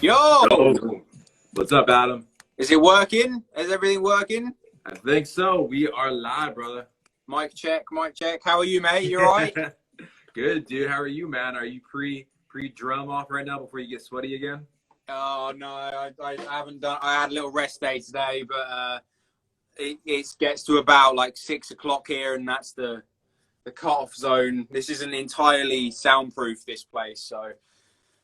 Yo! Yo, what's up, Adam? Is it working? Is everything working? I think so. We are live, brother. Mic check, mic check. How are you, mate? You all right? Good, dude. How are you, man? Are you pre-drum off right now before you get sweaty again? Oh, no, I haven't done. I had a little rest day today, but it gets to about like 6 o'clock here, and that's the cut-off zone. This isn't entirely soundproof, this place, so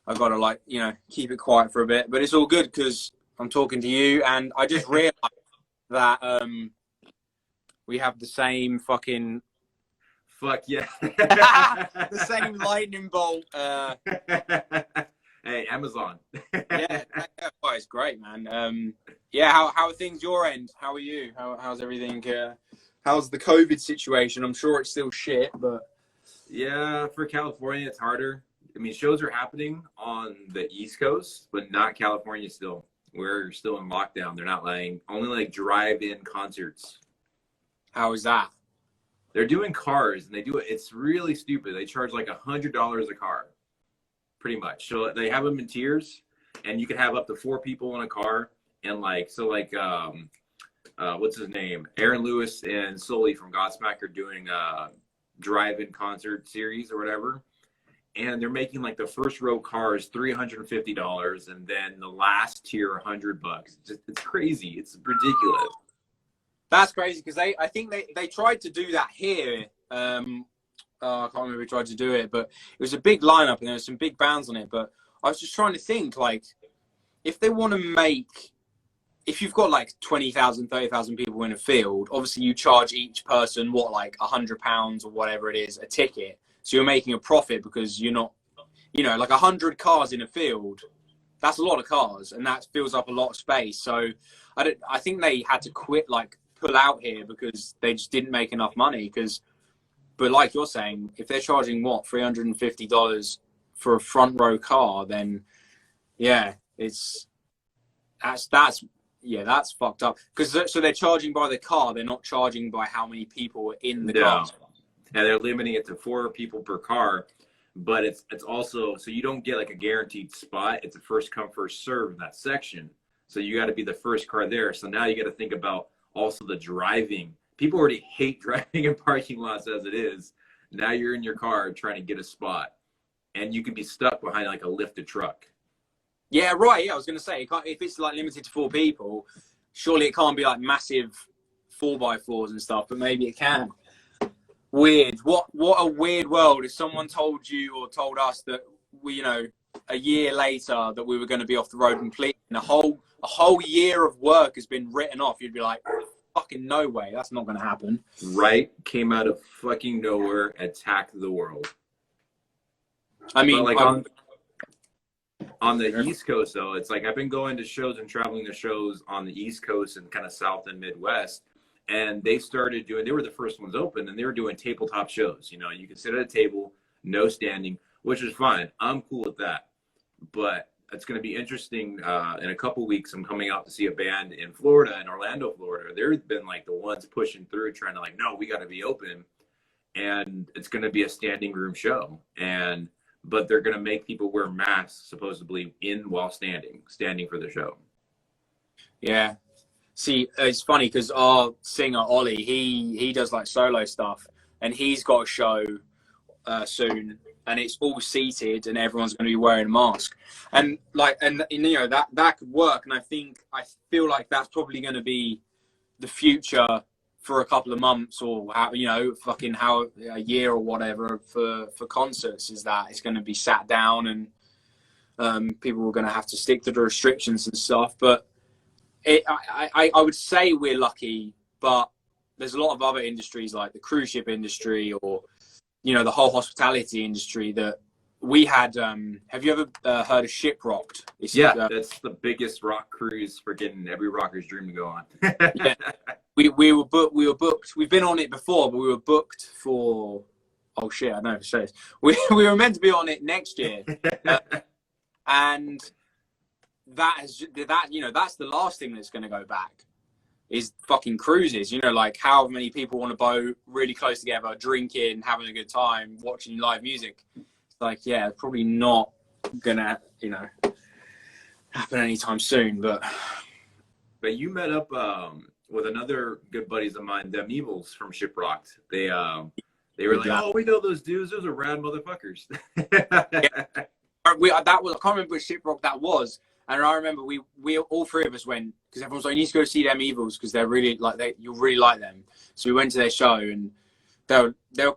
I've got to keep it quiet for a bit. But it's all good because I'm talking to you, and I just realized that we have the same fucking Fuck yeah. the same lightning bolt. Hey, Amazon. Yeah, oh, it's great, man. Yeah, how are things your end? How are you? How's everything? How's the COVID situation? I'm sure it's still shit, but Yeah, for California, it's harder. I mean, shows are happening on the East Coast, but not California still. We're still in lockdown. They're not letting, only like drive-in concerts. how is that? They're doing cars, and they do it. It's really stupid. They charge like $100 a car, pretty much. So they have them in tiers, and you can have up to 4 people in a car. And what's his name? Aaron Lewis and Sully from Godsmack are doing a drive-in concert series or whatever. And they're making like the first row cars $350, and then the last tier $100. It's crazy. It's ridiculous. That's crazy because I think they tried to do that here. I can't remember who tried to do it, but it was a big lineup and there was some big bands on it. But I was just trying to think, like, if they want to make, if you've got like 20,000, 30,000 people in a field, obviously you charge each person like £100 or whatever it is a ticket. So you're making a profit because you're not, like 100 cars in a field. That's a lot of cars, and that fills up a lot of space. So I think they had to pull out here because they just didn't make enough money. But like you're saying, if they're charging $350 for a front row car, then yeah, that's fucked up. So they're charging by the car, they're not charging by how many people are in the car. And they're limiting it to 4 people per car, but it's also, so you don't get like a guaranteed spot. It's a first come, first serve in that section. So you got to be the first car there. So now you got to think about also the driving. People already hate driving in parking lots as it is. Now you're in your car trying to get a spot, and you could be stuck behind like a lifted truck. Yeah, right. Yeah, I was going to say, if it's like limited to 4 people, surely it can't be like massive 4x4s and stuff, but maybe it can. Weird. What a weird world. If someone told you or told us that we, a year later that we were going to be off the road completely, and a whole year of work has been written off, you'd be like, fucking no way, that's not going to happen. Right? Came out of fucking nowhere, attacked the world. I mean, but like on the East Coast, though, it's like I've been going to shows and traveling to shows on the East Coast and kind of South and Midwest. And they were the first ones open, and they were doing tabletop shows. You can sit at a table, no standing, which is fine. I'm cool with that. But it's going to be interesting. In a couple weeks, I'm coming out to see a band in Florida, in Orlando, Florida. They've been like the ones pushing through, trying to no, we got to be open. And it's going to be a standing room show. But they're going to make people wear masks, supposedly, while standing for the show. Yeah. See, it's funny because our singer Ollie, he does like solo stuff, and he's got a show soon, and it's all seated, and everyone's going to be wearing a mask, and that could work. And I feel like that's probably going to be the future for a couple of months, or a year or whatever for concerts. Is that it's going to be sat down, and people are going to have to stick to the restrictions and stuff, but. I would say we're lucky, but there's a lot of other industries like the cruise ship industry or, the whole hospitality industry that we had. Have you ever heard of Shiprocked? That's the biggest rock cruise for getting every rocker's dream to go on. Yeah. We were booked. We've been on it before, but we were booked for, oh shit, I know if it we were meant to be on it next year. And that's the last thing that's going to go back is fucking cruises. Like how many people on a boat really close together, drinking, having a good time, watching live music. It's like, yeah, probably not gonna, happen anytime soon. But you met up with another good buddies of mine, them Evils from Shiprocked. They were like, oh, we know those dudes. Those are rad motherfuckers. yeah. That was, I can't remember which Shiprock that was. And I remember we all three of us went, because everyone's like, you need to go see them Evils because they're really like, you'll really like them. So we went to their show, and they were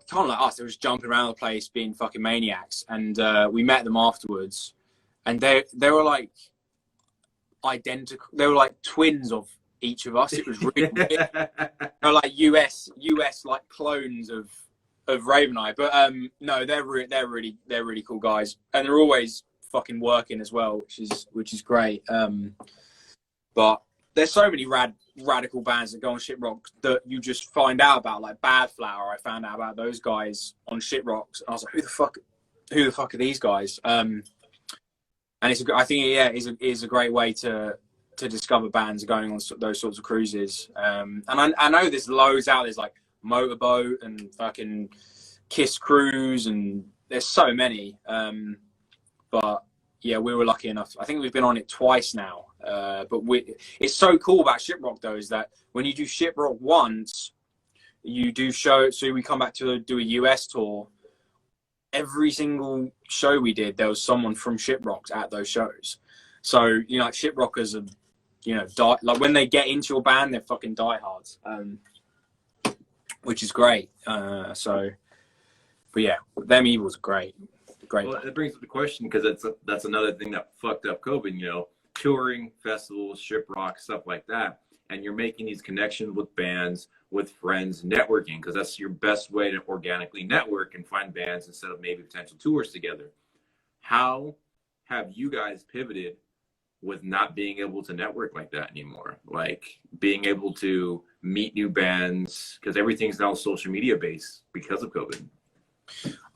kind of like us. They were just jumping around the place being fucking maniacs. And we met them afterwards, and they were like identical. They were like twins of each of us. It was really weird. They were like US like clones of RavenEye. But no, they're really cool guys, and they're always fucking working as well, which is great. But there's so many radical bands that go on Shiprock that you just find out about, like Bad Flower. I found out about those guys on Shiprock, and I was like, who the fuck are these guys? And I think it is a great way to discover bands going on those sorts of cruises. And I know there's loads out. There's like Motorboat and fucking Kiss Cruise, and there's so many. But yeah, we were lucky enough. I think we've been on it twice now. But it's so cool about Shiprock though, is that when you do Shiprock once, you do show. So we come back to do a US tour. Every single show we did, there was someone from Shiprock at those shows. So like Shiprockers are, like when they get into your band, they're fucking diehards, which is great. But yeah, them Evils are great. Well, it brings up the question, because that's another thing that fucked up COVID. Touring, festivals, Shiprock, stuff like that, and you're making these connections with bands, with friends, networking, because that's your best way to organically network and find bands instead of maybe potential tours together. How have you guys pivoted with not being able to network like that anymore? Like being able to meet new bands, because everything's now social media based because of COVID.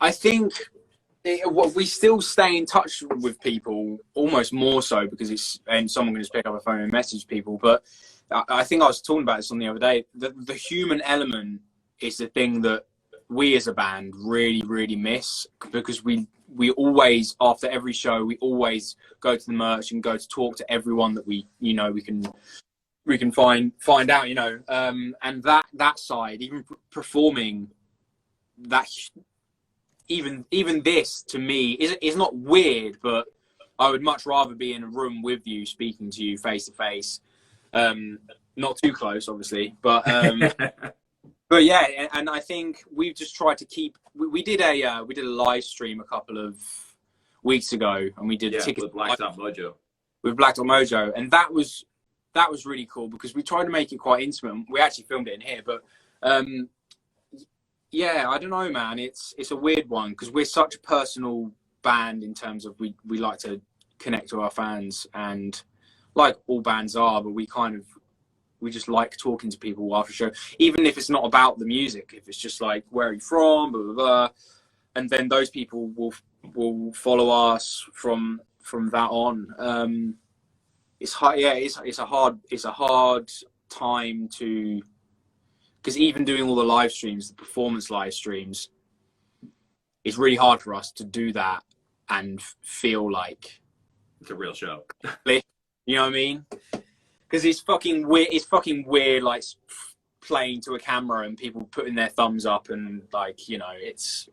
I think we still stay in touch with people, almost more so because someone can just pick up a phone and message people. But I think I was talking about this on the other day. The human element is the thing that we as a band really, really miss, because we always, after every show, we always go to the merch and go to talk to everyone that we can find out, and that side, even performing that. Even this to me is not weird, but I would much rather be in a room with you, speaking to you face to face, not too close, obviously, but but yeah. And I think we've just tried to keep. We did a live stream a couple of weeks ago, and we did tickets with Black Dot Mojo. With Black Dot Mojo, and that was really cool because we tried to make it quite intimate. We actually filmed it in here, but. Yeah, I don't know, man. It's a weird one because we're such a personal band in terms of we like to connect to our fans, and like all bands are, but we just like talking to people after show, even if it's not about the music. If it's just like, where are you from, blah blah blah, and then those people will follow us from that on. It's hard. Yeah, it's a hard time to. Because even doing all the live streams, the performance live streams, it's really hard for us to do that and feel like it's a real show. You know what I mean? Because it's fucking weird. It's fucking weird, like playing to a camera and people putting their thumbs up and it's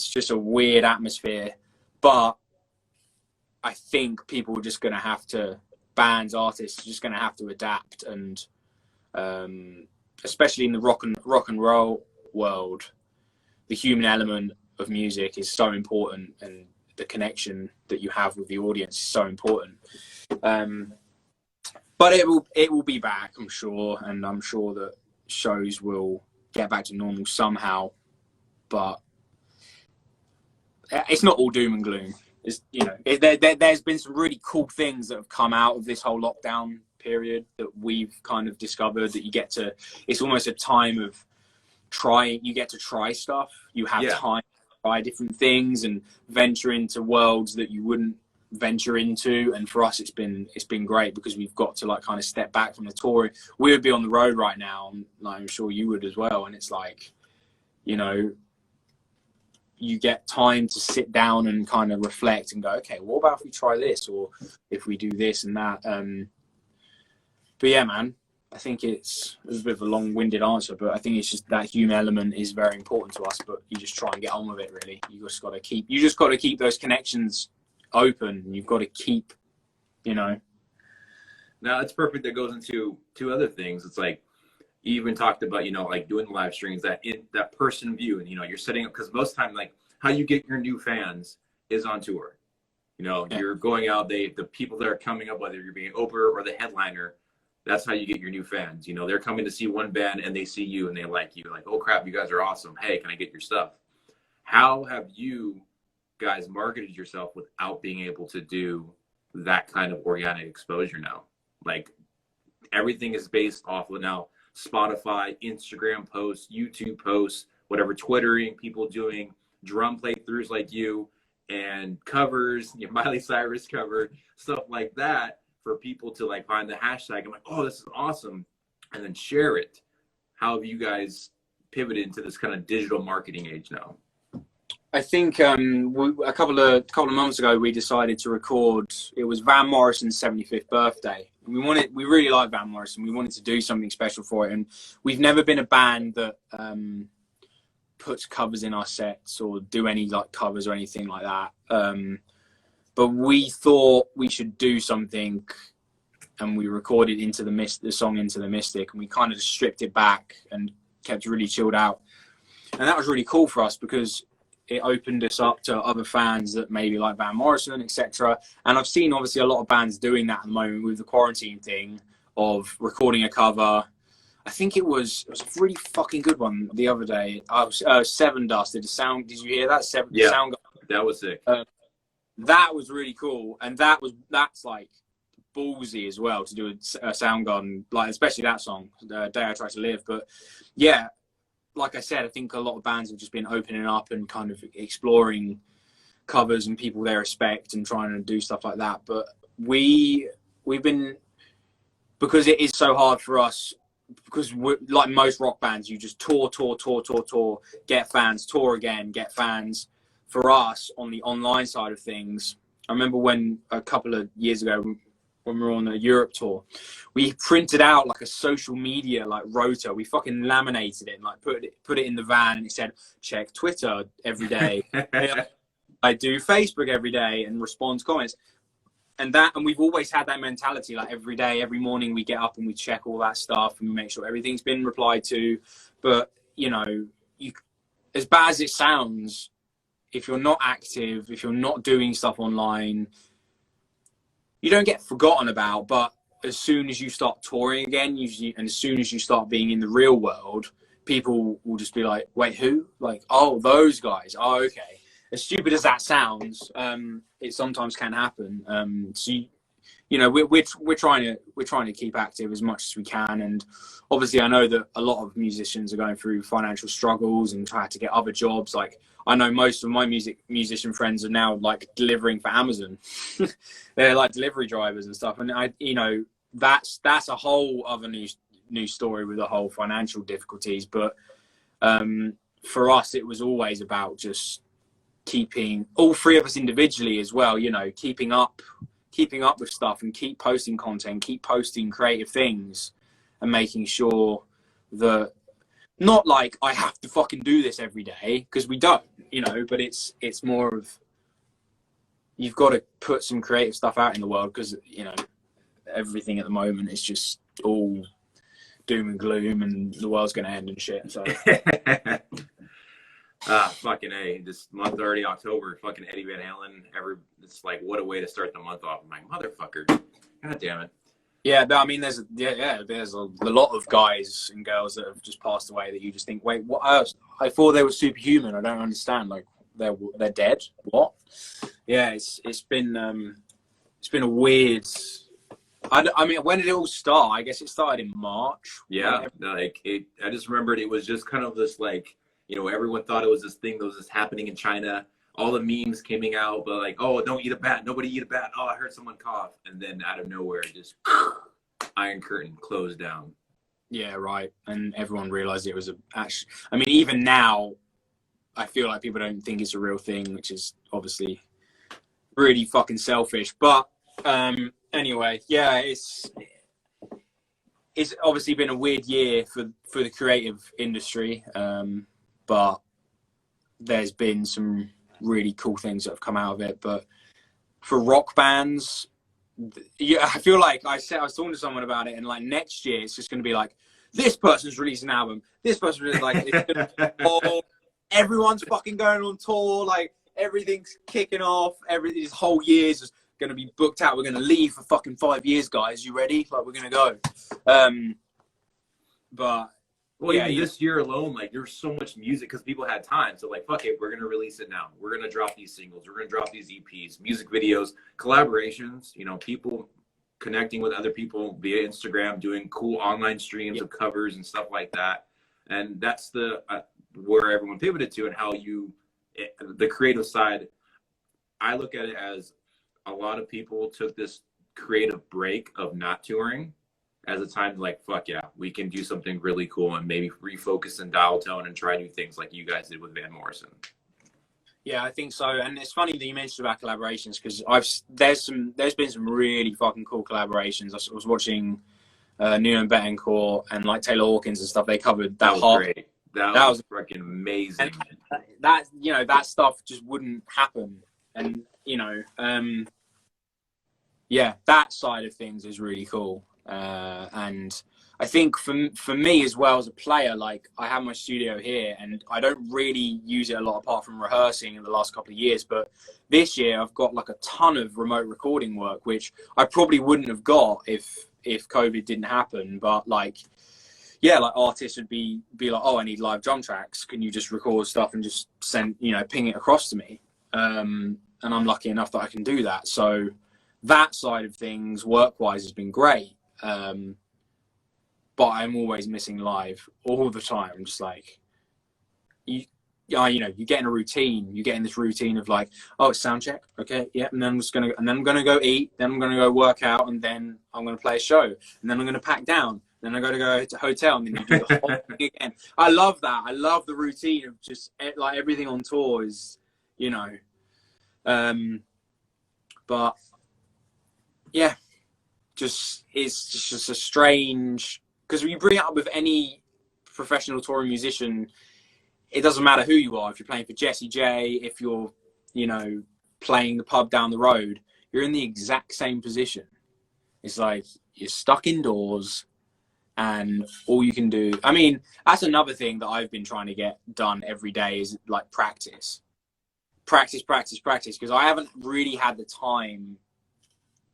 just a weird atmosphere. But I think people are just gonna have to, artists are just gonna have to adapt, and especially in the rock and roll world, the human element of music is so important, and the connection that you have with the audience is so important. But it will be back, I'm sure, and I'm sure that shows will get back to normal somehow. But it's not all doom and gloom. It's, there's been some really cool things that have come out of this whole lockdown period that we've kind of discovered, that it's almost a time of you get to try stuff. You have time to try different things and venture into worlds that you wouldn't venture into. And for us, it's been great because we've got to like kind of step back from the touring. We would be on the road right now, and I'm sure you would as well. And it's like, you get time to sit down and kind of reflect and go, okay, what about if we try this, or if we do this and that. But yeah, man, I think it was a bit of a long-winded answer, but I think it's just that human element is very important to us. But you just try and get on with it. Really, you just got to keep those connections open. You've got to keep, you know. Now it's perfect. That goes into two other things. It's like you even talked about, you know, like doing live streams, that person view, and you know, you're setting up, because most time, like how you get your new fans is on tour. You know, you're going out. The people that are coming up, whether you're being opener or the headliner, that's how you get your new fans. You know, they're coming to see one band and they see you and they like you. Like, oh crap, you guys are awesome. Hey, can I get your stuff? How have you guys marketed yourself without being able to do that kind of organic exposure now? Like everything is based off of now Spotify, Instagram posts, YouTube posts, whatever, Twittering, people doing drum playthroughs like you, and covers, your Miley Cyrus cover, stuff like that, for people to like find the hashtag. I'm like, oh, this is awesome, and then share it. How have you guys pivoted into this kind of digital marketing age now? I think a couple of months ago we decided to record. It was Van Morrison's 75th birthday. We really like Van Morrison. We wanted to do something special for it, and we've never been a band that puts covers in our sets or do any like covers or anything like that. But we thought we should do something, and we recorded the song Into the Mystic, and we kind of just stripped it back and kept it really chilled out. And that was really cool for us because it opened us up to other fans that maybe like Van Morrison, etc. And I've seen obviously a lot of bands doing that at the moment with the quarantine thing of recording a cover. I think it was a really fucking good one the other day. Seven Dust did a sound. Did you hear that? Yeah, sound. That was sick. That was really cool, and that's like ballsy as well to do a Soundgarden, like especially that song, "Day I Try to Live." But yeah, like I said, I think a lot of bands have just been opening up and kind of exploring covers and people they respect and trying to do stuff like that. But we've been, because it is so hard for us, because we're, like most rock bands, you just tour, get fans, tour again, get fans. For us, on the online side of things, I remember when a couple of years ago, when we were on a Europe tour, we printed out like a social media like rota. We fucking laminated it and like put it in the van, and it said, check Twitter every day. I do Facebook every day and respond to comments. And we've always had that mentality, like every day, every morning we get up and we check all that stuff and we make sure everything's been replied to. But, you know, as bad as it sounds, if you're not active, if you're not doing stuff online, you don't get forgotten about. But as soon as you start touring again, usually, and as soon as you start being in the real world, people will just be like, wait, who? Like, oh, those guys. Oh, okay. As stupid as that sounds, it sometimes can happen. So, you know, we're trying to keep active as much as we can. And obviously I know that a lot of musicians are going through financial struggles and trying to get other jobs. Like, I know most of my musician friends are now like delivering for Amazon. They're like delivery drivers and stuff. And that's a whole other new story with the whole financial difficulties. But for us, it was always about just keeping, all three of us individually as well, you know, keeping up with stuff and keep posting content, keep posting creative things, and making sure that, not like I have to fucking do this every day, because we don't, you know, but it's more of, you've got to put some creative stuff out in the world, because, you know, everything at the moment is just all doom and gloom and the world's going to end and shit. So fucking A, this month already, October, fucking Eddie Van Halen, it's like, what a way to start the month off. I'm like, motherfucker, god damn it. Yeah, but I mean, there's a lot of guys and girls that have just passed away that you just think, wait, what else? I thought they were superhuman. I don't understand. Like, they're dead. What? Yeah, it's been a weird. I mean, when did it all start? I guess it started in March. Yeah, I just remembered it was just kind of this, like, you know, everyone thought it was this thing that was just happening in China. All the memes came out, but like, oh, don't eat a bat. Nobody eat a bat. Oh, I heard someone cough. And then out of nowhere, just Iron Curtain closed down. Yeah, right. And everyone realized it was I mean, even now, I feel like people don't think it's a real thing, which is obviously really fucking selfish. But anyway, yeah, it's obviously been a weird year for the creative industry, but there's been some really cool things that have come out of it. But for rock bands, yeah, I feel like I was talking to someone about it, and like next year it's just going to be like, this person's released an album, this person is like, it's gonna be all, everyone's fucking going on tour, like everything's kicking off, this whole year's just going to be booked out. We're going to leave for fucking 5 years, guys. You ready? Like, we're going to go. But well, yeah, even this year alone, like there's so much music because people had time. So like, fuck it, we're gonna release it now. We're gonna drop these singles. We're gonna drop these EPs, music videos, collaborations. You know, people connecting with other people via Instagram, doing cool online streams of covers and stuff like that. And that's the where everyone pivoted to, and how the creative side. I look at it as a lot of people took this creative break of not touring as a time to like, fuck yeah, we can do something really cool and maybe refocus and dial tone and try new things like you guys did with Van Morrison. Yeah, I think so. And it's funny that you mentioned about collaborations, because there's been some really fucking cool collaborations. I was watching Nuno Betancourt and like Taylor Hawkins and stuff. They covered that was great. That was freaking amazing. That, you know, that stuff just wouldn't happen. And, you know, yeah, that side of things is really cool. And I think for me as well as a player, like I have my studio here and I don't really use it a lot apart from rehearsing in the last couple of years. But this year I've got like a ton of remote recording work, which I probably wouldn't have got if COVID didn't happen. But like, yeah, like artists would be like, oh, I need live drum tracks. Can you just record stuff and just ping it across to me? And I'm lucky enough that I can do that. So that side of things work-wise has been great. But I'm always missing live all the time. I'm just like, you get in a routine. You get in this routine of like, oh, it's sound check, okay, yeah, and then I'm gonna go eat, then I'm gonna go work out, and then I'm gonna play a show, and then I'm gonna pack down, then I gotta go to a hotel, and then you do the whole thing again. I love that. I love the routine of just like everything on tour is, but yeah. It's just a strange, because when you bring it up with any professional touring musician, it doesn't matter who you are. If you're playing for Jessie J, if you're playing the pub down the road, you're in the exact same position. It's like you're stuck indoors and all you can do, I mean, that's another thing that I've been trying to get done every day is like practice, because I haven't really had the time.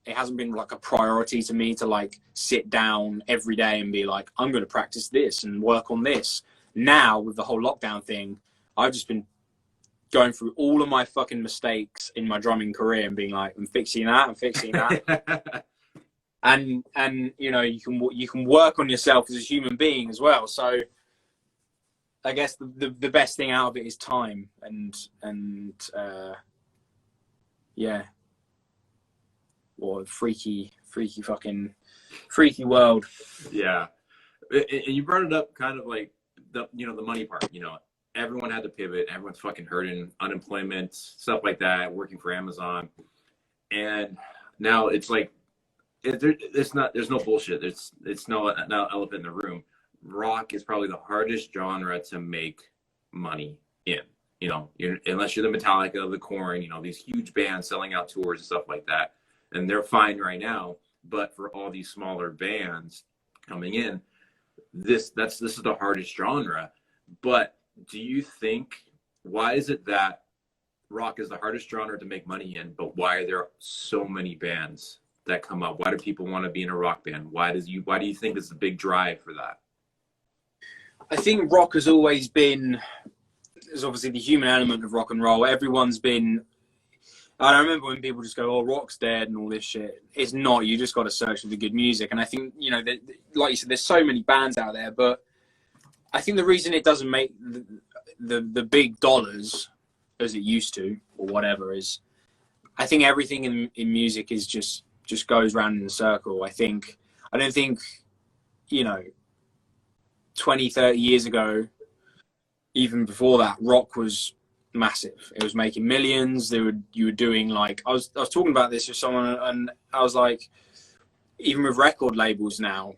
It hasn't been like a priority to me to like sit down every day and be like, I'm going to practice this and work on this. Now with the whole lockdown thing, I've just been going through all of my fucking mistakes in my drumming career and being like, I'm fixing that. and you can work on yourself as a human being as well. So I guess the best thing out of it is time and yeah. Or freaky world. Yeah, and you brought it up kind of like the money part. Everyone had to pivot. Everyone's fucking hurting, unemployment, stuff like that. Working for Amazon, and now it's like there's no bullshit. It's no elephant in the room. Rock is probably the hardest genre to make money in. Unless you're the Metallica, the Korn, these huge bands selling out tours and stuff like that. And they're fine right now, but for all these smaller bands coming in, this is the hardest genre. But do you think, why is it that rock is the hardest genre to make money in, but why are there so many bands that come up? Why do people want to be in a rock band? Why do you think there's a big drive for that? I think rock has always been, there's obviously the human element of rock and roll. Everyone's been, I remember when people just go, oh, rock's dead and all this shit. It's not. You just got to search for the good music. And I think, like you said, there's so many bands out there. But I think the reason it doesn't make the big dollars as it used to or whatever is, I think everything in music is just goes round in a circle. I don't think, 20, 30 years ago, even before that, rock was massive. It was making millions. You were doing like, I was talking about this with someone, and I was like, even with record labels now,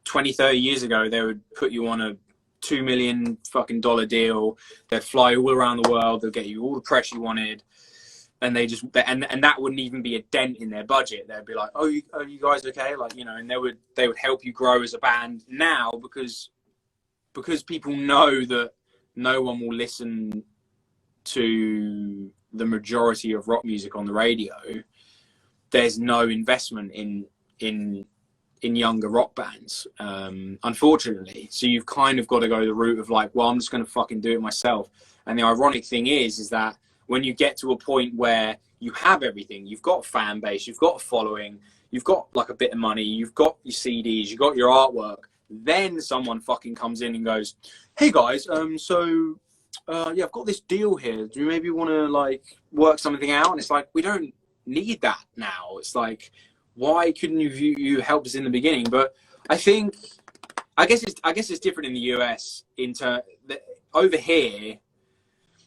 20, 30 years ago, they would put you on a $2 million fucking deal. They'd fly all around the world. They'll get you all the press you wanted. And they just, and that wouldn't even be a dent in their budget. They'd be like, oh, you guys okay? Like, you know, and they would help you grow as a band now, because people know that no one will listen to the majority of rock music on the radio. There's no investment in younger rock bands, unfortunately. So you've kind of got to go the route of like, well, I'm just going to fucking do it myself. And the ironic thing is that when you get to a point where you have everything, you've got a fan base, you've got a following, you've got like a bit of money, you've got your CDs, you've got your artwork, then someone fucking comes in and goes, hey guys, yeah, I've got this deal here. Do you maybe want to like work something out? And it's like, we don't need that now. It's like, why couldn't you help us in the beginning? But I guess it's different in the US. Over here,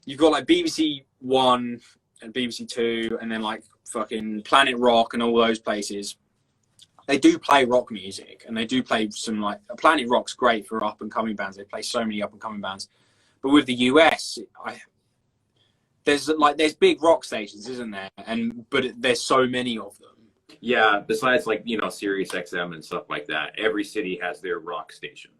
you've got like BBC One and BBC Two, and then like fucking Planet Rock and all those places. They do play rock music, and they do play some like Planet Rock's great for up and coming bands. They play so many up and coming bands. But with the US, there's big rock stations, isn't there? But there's so many of them. Yeah, besides like, you know, Sirius XM and stuff like that, every city has their rock station.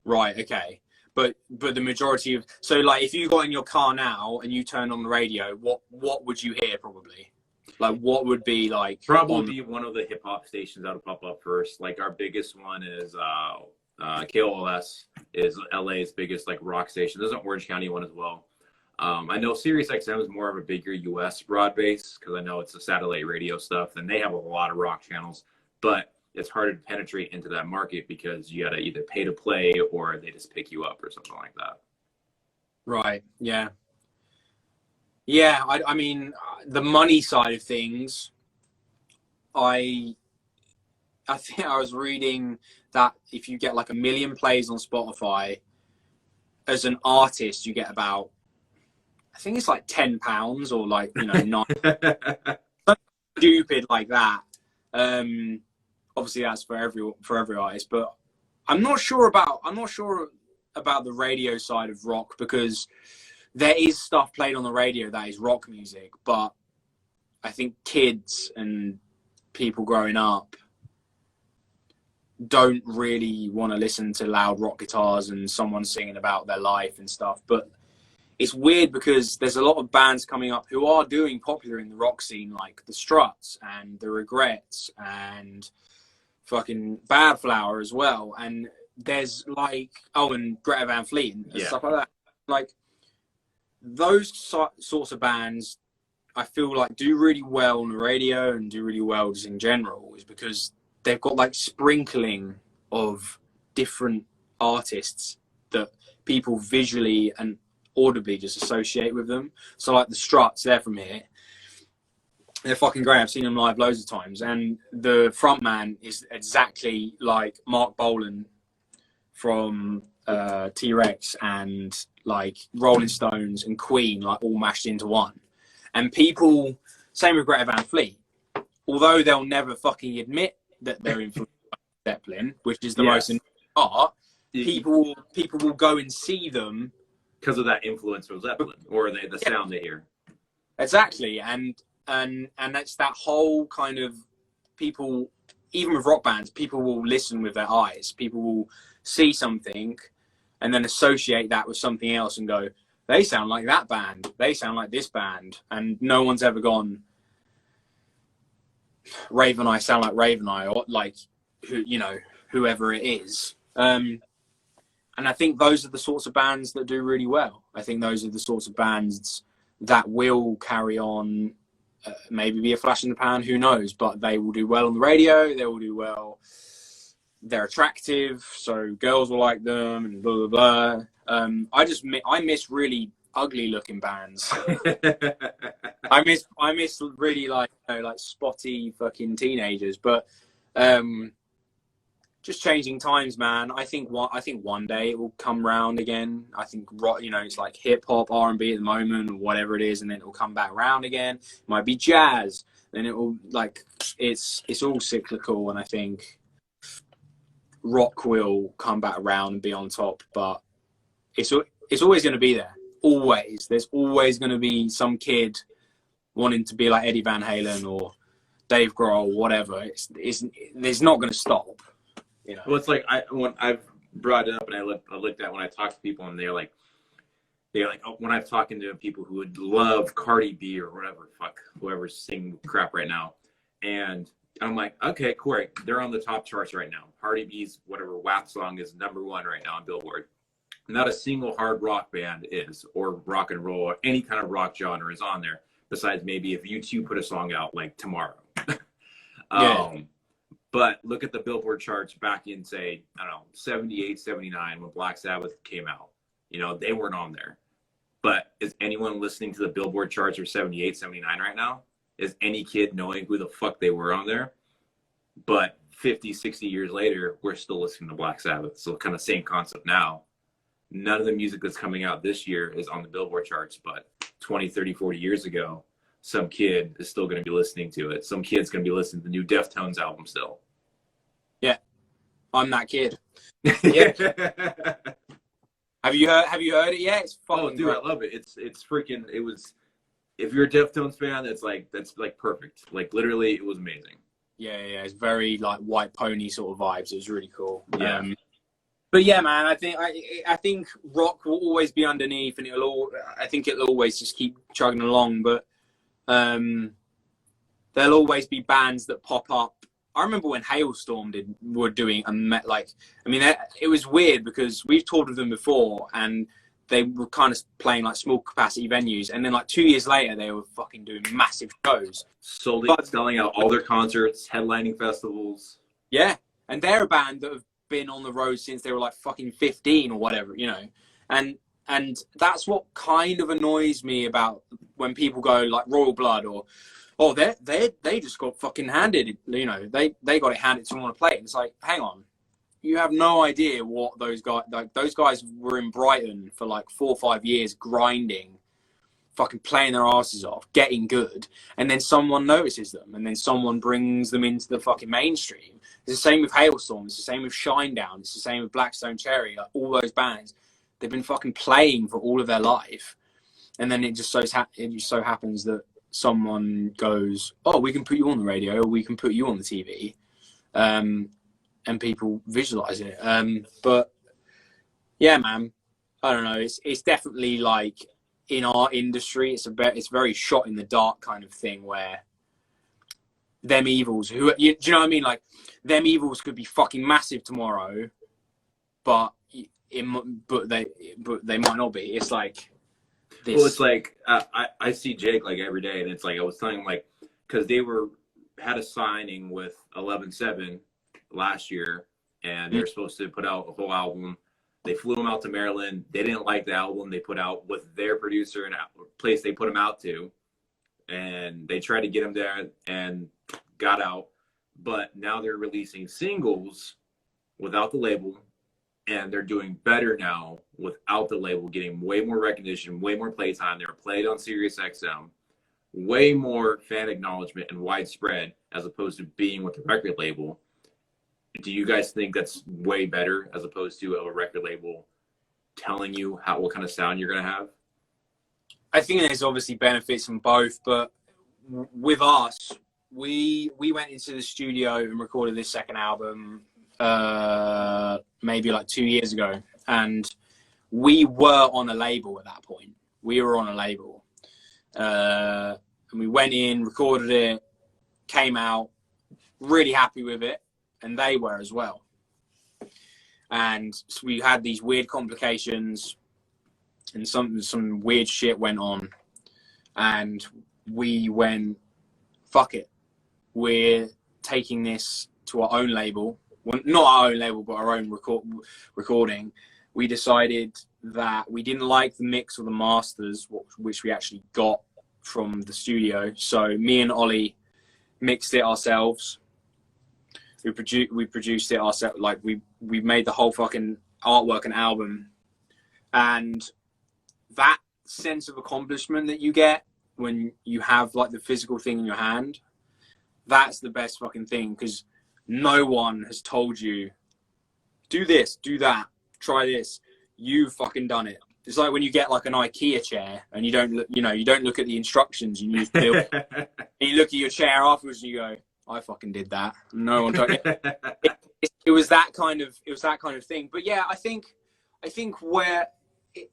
Right, okay. But the majority of, so like if you got in your car now and you turned on the radio, what would you hear probably? Like what would be like? Probably one of the hip hop stations that would pop up first. Like our biggest one is KOLS is LA's biggest like rock station. There's an Orange County one as well. I know Sirius XM is more of a bigger US broad base because I know it's a satellite radio stuff, and they have a lot of rock channels, but it's harder to penetrate into that market because you got to either pay to play or they just pick you up or something like that. Right. Yeah. Yeah. I mean, the money side of things, I think I was reading that if you get like 1 million plays on Spotify, as an artist, you get about, I think it's like £10 or like, you know, not stupid like that. Obviously that's for every artist, but I'm not sure about the radio side of rock, because there is stuff played on the radio that is rock music, but I think kids and people growing up don't really want to listen to loud rock guitars and someone singing about their life and stuff. But it's weird because there's a lot of bands coming up who are doing popular in the rock scene, like the Struts and the Regrets and fucking Bad Flower as well. And there's like, and Greta Van Fleet and stuff like that. Like those sorts of bands, I feel like do really well on the radio and do really well just in general, is because they've got like sprinkling of different artists that people visually and audibly just associate with them. So like the Struts, they're from here. They're fucking great. I've seen them live loads of times. And the frontman is exactly like Mark Bolan from T-Rex and like Rolling Stones and Queen, like all mashed into one. And people, same with Greta Van Fleet, although they'll never fucking admit that they're influenced by Zeppelin, which is the most art, people will go and see them because of that influence from Zeppelin or the sound they hear. Exactly. And that's that whole kind of, people, even with rock bands, people will listen with their eyes. People will see something and then associate that with something else and go, they sound like that band, they sound like this band. And no one's ever gone, RavenEye sound like RavenEye, or like, whoever it is. And I think those are the sorts of bands that do really well. I think those are the sorts of bands that will carry on, maybe be a flash in the pan, who knows, but they will do well on the radio, they will do well, they're attractive, so girls will like them, and blah, blah, blah. I miss really ugly looking bands. I miss really like spotty fucking teenagers, but just changing times, man. I think one day it will come round again. I think rock, you know, it's like hip hop, R&B at the moment, or whatever it is, and then it will come back around again. It might be jazz, then it will like it's all cyclical, and I think rock will come back around and be on top. But it's always going to be there. Always, there's always going to be some kid wanting to be like Eddie Van Halen or Dave Grohl, whatever. It's not going to stop. You know? Well, it's like when I've brought it up and I looked at when I talk to people and they're like, oh, when I'm talking to people who would love Cardi B or whatever, fuck, whoever's singing crap right now. And I'm like, okay, Corey, they're on the top charts right now. Cardi B's whatever WAP song is #1 right now on Billboard. Not a single hard rock band is, or rock and roll, or any kind of rock genre is on there, besides maybe if U2 put a song out like tomorrow. But look at the Billboard charts back in, say, I don't know, 78, 79 when Black Sabbath came out. You know, they weren't on there. But is anyone listening to the Billboard charts for 78, 79 right now? Is any kid knowing who the fuck they were on there? But 50, 60 years later, we're still listening to Black Sabbath. So kind of same concept now. None of the music that's coming out this year is on the Billboard charts, but 20, 30, 40 years ago, some kid is still going to be listening to it. Some kid's going to be listening to the new Deftones album still. Yeah, I'm that kid. Yeah. Have you heard it yet? It's fucking dude, great. I love it. It's freaking. It was. If you're a Deftones fan, that's like perfect. Like literally, it was amazing. Yeah. It's very like White Pony sort of vibes. It was really cool. Yeah. But yeah, man, I think rock will always be underneath, and I think it'll always just keep chugging along. But there'll always be bands that pop up. I remember when Hailstorm were doing it was weird because we've toured with them before, and they were kind of playing like small capacity venues, and then like 2 years later they were fucking doing massive shows, Selling out all their concerts, headlining festivals. Yeah, and they're a band that have been on the road since they were like fucking 15 or whatever, you know, and that's what kind of annoys me about when people go like Royal Blood or they just got fucking handed, you know, they got it handed to them on a plate. And it's like, hang on, you have no idea what those guys were in Brighton for like 4 or 5 years grinding, fucking playing their asses off, getting good, and then someone notices them, and then someone brings them into the fucking mainstream. It's the same with Hailstorm, it's the same with Shinedown, it's the same with Blackstone Cherry, like all those bands, they've been fucking playing for all of their life, and then it just so happens that someone goes, oh, we can put you on the radio, or we can put you on the TV, and people visualize it. But yeah, man, I don't know, it's definitely like, in our industry, it's very shot in the dark kind of thing where them evils do you know what I mean? Like them evils could be fucking massive tomorrow, but they might not be. It's like this. Well, it's like I see Jake like every day, and it's like I was telling him like because they had a signing with 11-7 last year, and they were supposed to put out a whole album. They flew him out to Maryland. They didn't like the album they put out with their producer and place they put him out to. And they tried to get him there and got out. But now they're releasing singles without the label. And they're doing better now without the label, getting way more recognition, way more playtime. They're played on Sirius XM. Way more fan acknowledgement and widespread as opposed to being with the record label. Do you guys think that's way better as opposed to a record label telling you what kind of sound you're going to have? I think there's obviously benefits from both, but with us, we went into the studio and recorded this second album maybe like 2 years ago, and we were on a label at that point. We were on a label, and we went in, recorded it, came out, really happy with it. And they were as well. And so we had these weird complications and some weird shit went on. And we went, fuck it. We're taking this to our own label. Well, not our own label, but our own recording. We decided that we didn't like the mix or the masters, which we actually got from the studio. So me and Ollie mixed it ourselves. We produced it ourselves. Like we made the whole fucking artwork and album, and that sense of accomplishment that you get when you have like the physical thing in your hand, that's the best fucking thing, because no one has told you do this, do that, try this. You've fucking done it. It's like when you get like an IKEA chair and you don't look, you don't look at the instructions, you just build it. And you look at your chair afterwards and you go, I fucking did that. No one told you. It was that kind of thing. But yeah, I think where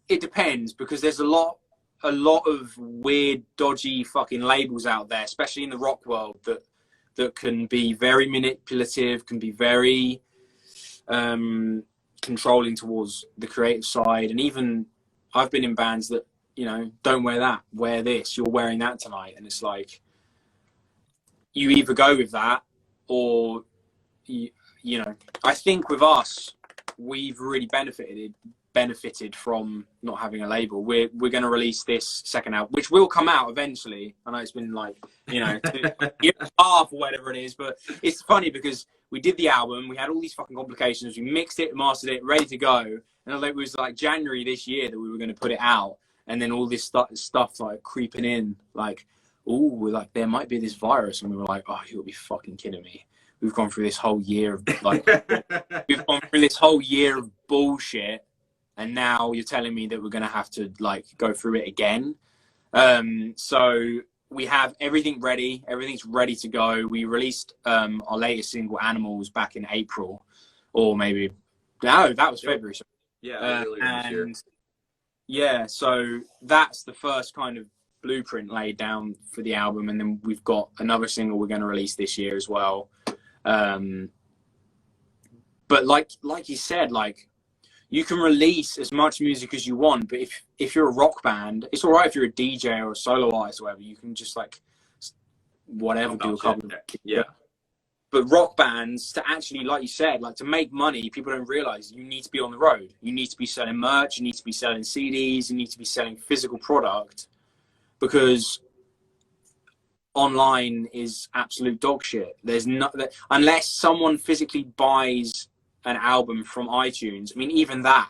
it depends, because there's a lot of weird, dodgy fucking labels out there, especially in the rock world, that can be very manipulative, can be very controlling towards the creative side. And even I've been in bands that, don't wear that, wear this, you're wearing that tonight. And it's like, you either go with that or, I think with us, we've really benefited from not having a label. We're going to release this second album, which will come out eventually. I know it's been like, 2 years and a half or whatever it is, but it's funny because we did the album, we had all these fucking complications, we mixed it, mastered it, ready to go, and it was like January this year that we were going to put it out, and then all this stuff like creeping in, like, oh, we're like, there might be this virus, and we were like, oh, you'll be fucking kidding me. We've gone through this whole year of bullshit, and now you're telling me that we're going to have to like go through it again. So we have everything ready. Everything's ready to go. We released our latest single, Animals, back in April, or maybe, no, that was February. Yeah, and yeah, so that's the first kind of blueprint laid down for the album. And then we've got another single we're going to release this year as well. But like you said, like, you can release as much music as you want, but if you're a rock band, it's all right if you're a DJ or a solo artist or whatever. You can just like whatever, do a couple. Yeah. But rock bands, to actually, like you said, like to make money, people don't realize you need to be on the road. You need to be selling merch. You need to be selling CDs. You need to be selling physical product, because online is absolute dog shit. There's not, unless someone physically buys an album from iTunes. I mean, even that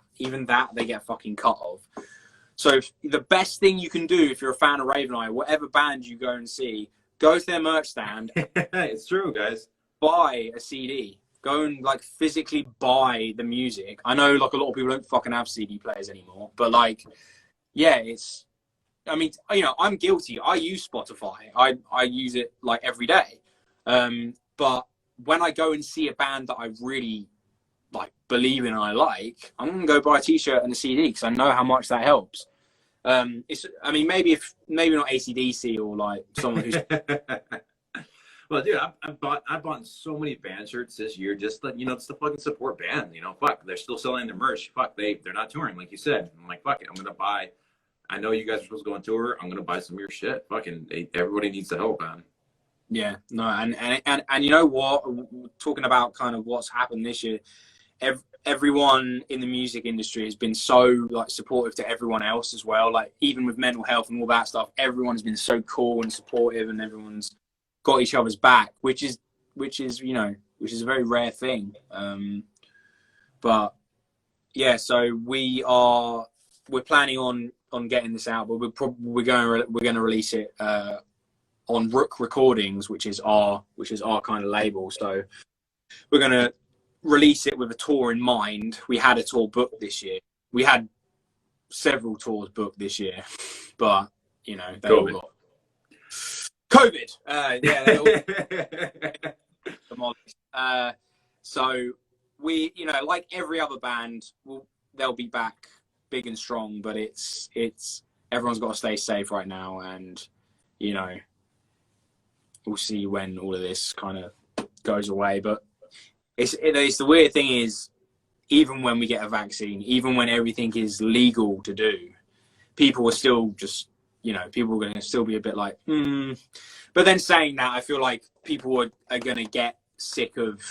they get fucking cut off. So the best thing you can do if you're a fan of RavenEye, whatever band you go and see, go to their merch stand. It's true, guys. Buy a CD. Go and like physically buy the music. I know like a lot of people don't fucking have CD players anymore, but like, yeah, I mean, I'm guilty. I use Spotify. I use it like every day. But when I go and see a band that I really like believe in and I like, I'm gonna go buy a t-shirt and a CD, because I know how much that helps. Maybe not AC/DC or like someone who's well, dude, I bought so many band shirts this year, just that, it's the fucking support band. Fuck, they're still selling their merch. Fuck, they're not touring, like you said. I'm like, fuck it, I'm gonna buy. I know you guys are supposed to go on tour. I'm gonna buy some of your shit. Fucking, everybody needs the help, man. Yeah, no, and you know what? Talking about kind of what's happened this year, everyone in the music industry has been so like supportive to everyone else as well. Like even with mental health and all that stuff, everyone's been so cool and supportive, and everyone's got each other's back, which is a very rare thing. But yeah, so we're planning on getting this out, but we're going to release it on Rook Recordings, which is our kind of label. So we're going to release it with a tour in mind. We had a tour booked this year. We had several tours booked this year, but they all got COVID. They all demolished. So we, like every other band, they'll be back big and strong, but it's everyone's got to stay safe right now, and we'll see when all of this kind of goes away. But it's the weird thing is, even when we get a vaccine, even when everything is legal to do, people are still just, people are going to still be a bit like, But then saying that, I feel like people are going to get sick of,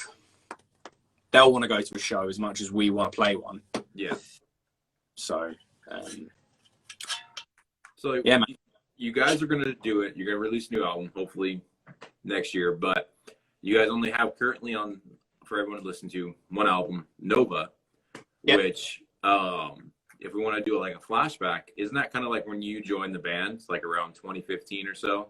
they'll want to go to a show as much as we want to play one. Yeah. So, yeah, man. You guys are going to do it. You're going to release a new album, hopefully next year, but you guys only have currently on for everyone to listen to, one album, Nova, Yep. which, if we want to do like a flashback, isn't that kind of like when you joined the band, like around 2015 or so?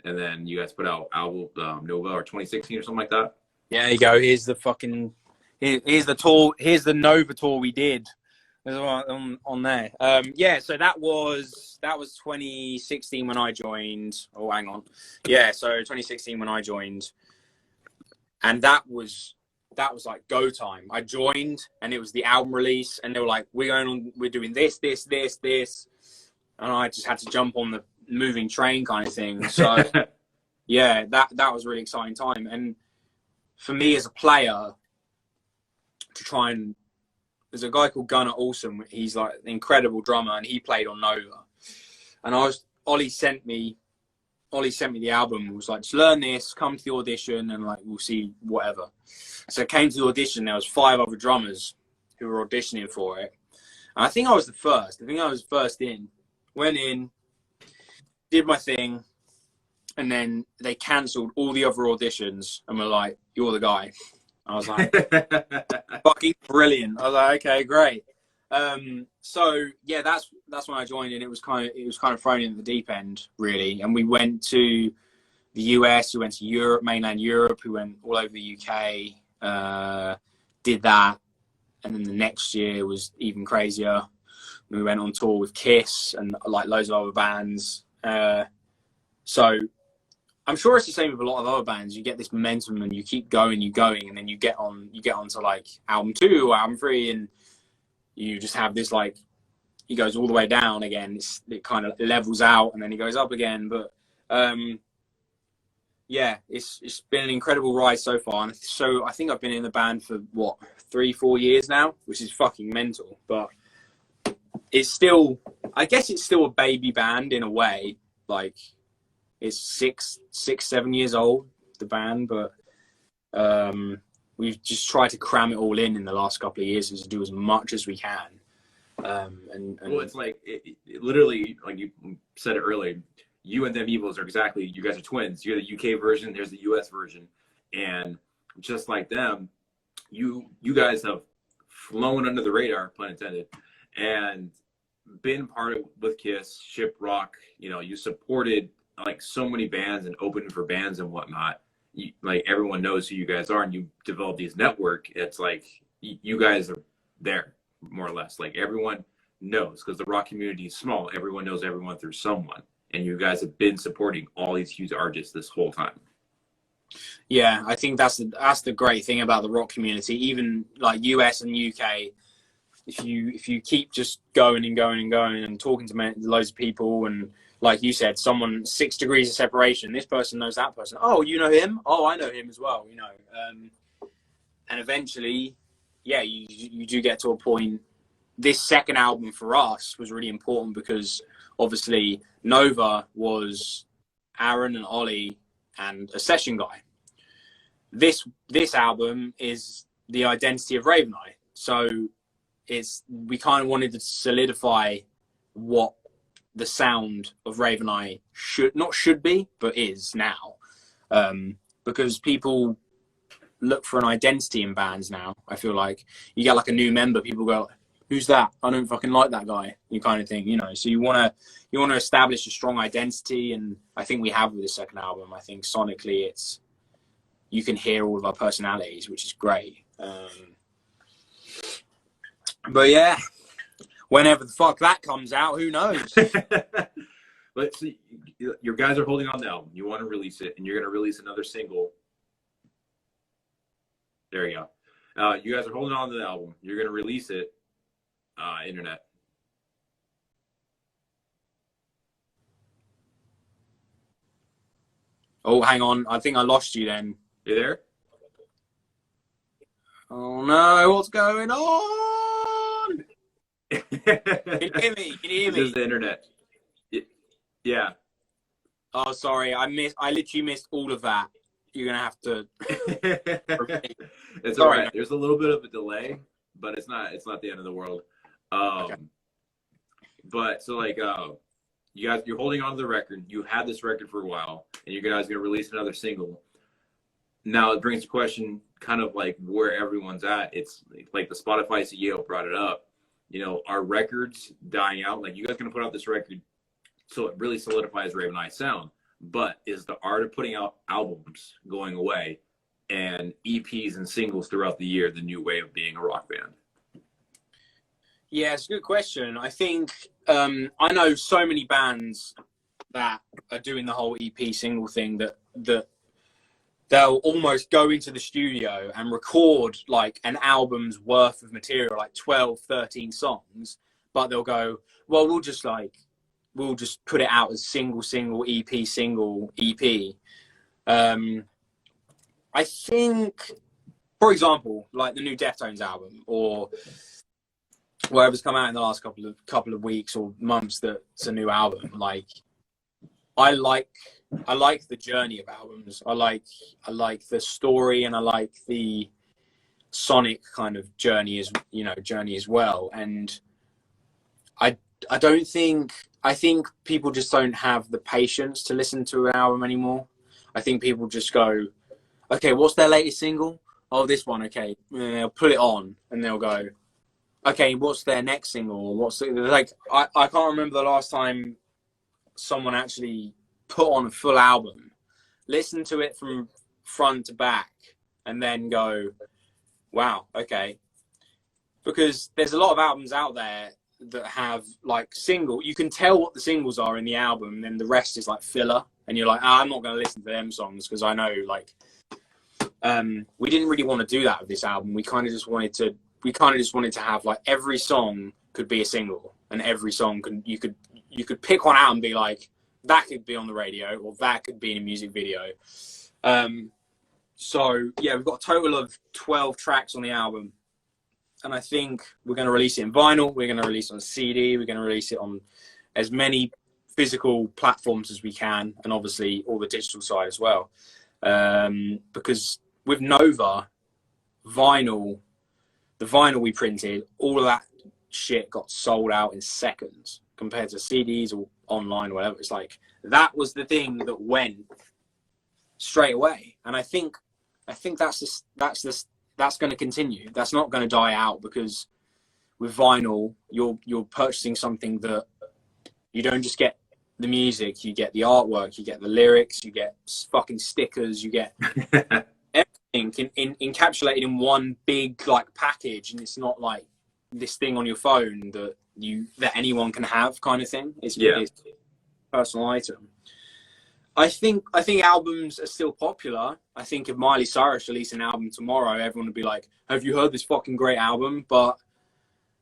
And then you guys put out album Nova, or 2016 or something like that? Yeah, there you go. Here's the fucking, here's the tour. Here's the Nova tour we did. There's on there. Yeah, so that was 2016 when I joined. Oh, hang on. Yeah, so 2016 when I joined, and that was like go time. I joined, and it was the album release, and they were like, we're doing this, and I just had to jump on the moving train kind of thing. So yeah, that was a really exciting time, and for me as a player to try and, there's a guy called Gunnar Olsen. He's like an incredible drummer, and he played on Nova. And Ollie sent me the album and was like, just learn this, come to the audition, and like we'll see whatever. So I came to the audition. There was 5 other drummers who were auditioning for it. And I think I was the first. I think I was first in. Went in, did my thing, and then they cancelled all the other auditions and were like, "You're the guy." I was like, fucking brilliant. I was like, okay, great. So yeah, that's when I joined, and it was kind of thrown in the deep end, really. And we went to the US, we went to Europe, mainland Europe, we went all over the UK, did that, and then the next year was even crazier. We went on tour with Kiss and like loads of other bands. So I'm sure it's the same with a lot of other bands. You get this momentum and you keep going, and then you get on to like album 2 or album 3, and you just have this like, it goes all the way down again. It kind of levels out and then it goes up again. But yeah, it's been an incredible ride so far. And so I think I've been in the band for 3-4 years now, which is fucking mental. But it's still, I guess it's still a baby band in a way. Like, it's 6-7 years old, the band, but we've just tried to cram it all in the last couple of years, to do as much as we can. And well, it's like it literally, like you said it earlier, you and them Evils are exactly, you guys are twins. You're the UK version, there's the US version, and just like them, you guys have flown under the radar, pun intended, and been part of with Kiss, Ship Rock. You know, you supported like so many bands and opened for bands and whatnot. Like everyone knows who you guys are, and you develop these network. It's like you guys are there, more or less. Like everyone knows, because the rock community is small. Everyone knows everyone through someone, and you guys have been supporting all these huge artists this whole time. Yeah, I think that's the great thing about the rock community. Even like US and UK, if you keep just going and going and going and talking to loads of people, and like you said, someone 6 degrees of separation, this person knows that person. Oh, you know him? Oh, I know him as well, you know. And eventually, yeah, you do get to a point. This second album for us was really important because obviously Nova was Aaron and Ollie and a session guy. This album is the identity of RavenEye. So we kind of wanted to solidify what the sound of RavenEye should be, but is now. Because people look for an identity in bands now. I feel like you get like a new member, people go, "Who's that? I don't fucking like that guy," you kind of thing, you know. So you want to establish a strong identity, and I think we have with the second album. I think sonically you can hear all of our personalities, which is great. But yeah, whenever the fuck that comes out, who knows? Let's see. Your guys are holding on the album. You want to release it, and you're going to release another single. There you go. You guys are holding on to the album. You're going to release it. Internet. Oh, hang on. I think I lost you then. You there? Oh no, what's going on? Can you hear me? Can you hear me? This is the internet. Yeah. Oh, sorry. I literally missed all of that. You're going to have to. It's all right. There's a little bit of a delay, but it's not the end of the world. Okay. But so like, you're holding on to the record. You had this record for a while, and you guys are going to release another single. Now it brings the question, kind of like where everyone's at. It's like the Spotify CEO brought it up. You know, our records dying out. Like, you guys gonna put out this record, so it really solidifies RavenEye sound. But is the art of putting out albums going away, and EPs and singles throughout the year the new way of being a rock band? Yeah, it's a good question. I think I know so many bands that are doing the whole EP single thing that they'll almost go into the studio and record like an album's worth of material, like 12, 13 songs, but they'll go, well, we'll just put it out as single, EP. I think, for example, like the new Deftones album or whatever's come out in the last couple of weeks or months that's a new album, like I like the journey of albums. I like the story, and I like the sonic kind of journey as well. And I think people just don't have the patience to listen to an album anymore. I think people just go, okay, what's their latest single? Oh, this one, okay. And they'll put it on and they'll go, okay, what's their next single? I can't remember the last time someone actually put on a full album, listen to it from front to back, and then go, wow, okay. Because there's a lot of albums out there that have like you can tell what the singles are in the album, and then the rest is like filler, and you're like, I'm not going to listen to them songs because I know like we didn't really want to do that with this album. We kind of just wanted to have like every song could be a single, and every song you could pick one out and be like, that could be on the radio, or that could be in a music video. So yeah, we've got a total of 12 tracks on the album, and I think we're going to release it in vinyl, we're going to release it on CD, we're going to release it on as many physical platforms as we can, and obviously all the digital side as well. Because with Nova, the vinyl we printed, all of that shit got sold out in seconds compared to CDs or online or whatever. It's like, that was the thing that went straight away. And I think that's going to continue. That's not going to die out, because with vinyl, you're purchasing something that you don't just get the music, you get the artwork, you get the lyrics, you get fucking stickers, you get everything encapsulated in one big like package, and it's not like this thing on your phone that anyone can have kind of thing. It's a personal item. I think albums are still popular. I think if Miley Cyrus released an album tomorrow, everyone would be like, have you heard this fucking great album? But